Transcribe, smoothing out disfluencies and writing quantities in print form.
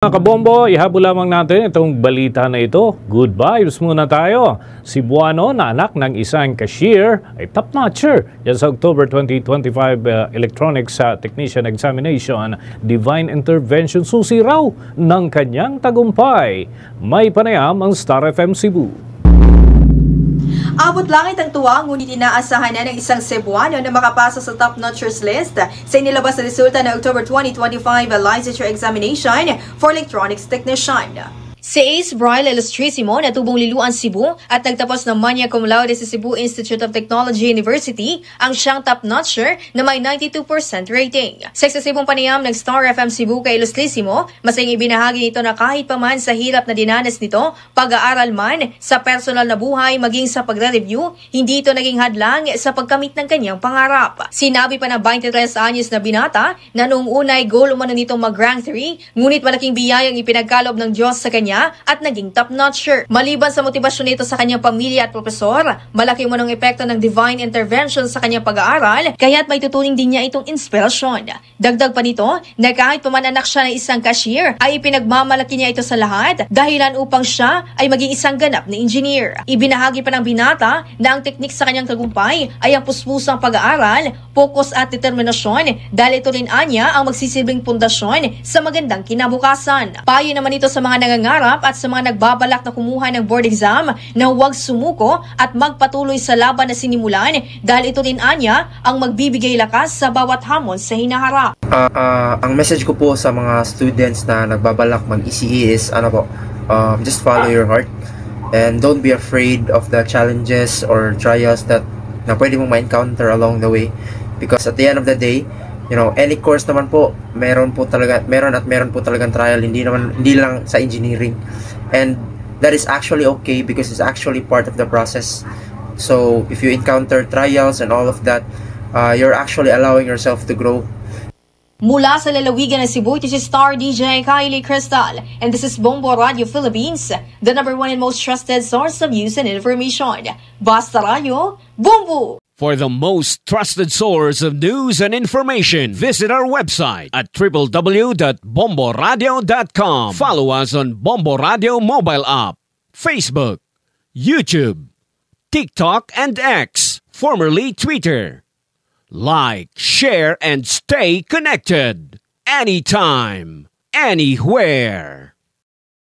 Mga kabombo, ihabol lamang natin itong balita na ito. Good vibes muna tayo. Cebuano na anak ng isang cashier ay top-notcher yan sa October 2025 Electronics Technician Examination. Divine intervention susi raw ng kanyang tagumpay. May panayam ang Star FM Cebu. Abot langit ang tuwa, ngunit inaasahan na ng isang Cebuano na makapasa sa top notchers list sa inilabas na resulta ng October 2025 licensure examination for electronics technician. Si Ace Braille Ilustrisimo na tubong Liloan, Cebu at nagtapos ng magna cum laude sa Cebu Institute of Technology University ang siyang top-notcher na may 92% rating. Sa eksesibong panayam ng Star FM Cebu kay Ilustrisimo, masayang ibinahagi nito na kahit pa man sa hirap na dinanas nito, pag-aaral man, sa personal na buhay maging sa pagre-review, hindi ito naging hadlang sa pagkamit ng kanyang pangarap. Sinabi pa ng 23 anyos na binata na noong unay goal umano nitong mag-rank 3, ngunit malaking biyayang ipinagkalob ng Diyos sa kanya at naging top-notcher. Maliban sa motibasyon nito sa kanyang pamilya at profesor, malaki mo ng epekto ng divine intervention sa kanyang pag-aaral, kaya't may tuturing din niya itong inspirasyon. Dagdag pa nito, na kahit pamananak siya ng isang cashier, ay ipinagmamalaki niya ito sa lahat, dahilan upang siya ay maging isang ganap na engineer. Ibinahagi pa ng binata na ang teknik sa kanyang tagumpay ay ang puspusang pag-aaral, focus at determinasyon, dahil ito rin anya ang magsisilbing pundasyon sa magandang kinabukasan. Payo naman ito sa mga nangangarap at sa mga nagbabalak na kumuha ng board exam na huwag sumuko at magpatuloy sa laban na sinimulan, dahil ito rin anya ang magbibigay lakas sa bawat hamon sa hinaharap. Ang message ko po sa mga students na nagbabalak mag-ECE is just follow your heart and don't be afraid of the challenges or trials na pwede mong ma-encounter along the way, because at the end of the day, any course naman po, meron po talagang trial, hindi lang sa engineering. And that is actually okay because it's actually part of the process. So if you encounter trials and all of that, you're actually allowing yourself to grow. Mula sa lalawigan ng Cebu, this is Star DJ Kylie Crystal, and this is Bombo Radio Philippines, the #1 and most trusted source of news and information. Basta Radio, Bombo! For the most trusted source of news and information, visit our website at www.bomboradio.com. Follow us on Bombo Radio mobile app, Facebook, YouTube, TikTok, and X, formerly Twitter. Like, share, and stay connected. Anytime, anywhere.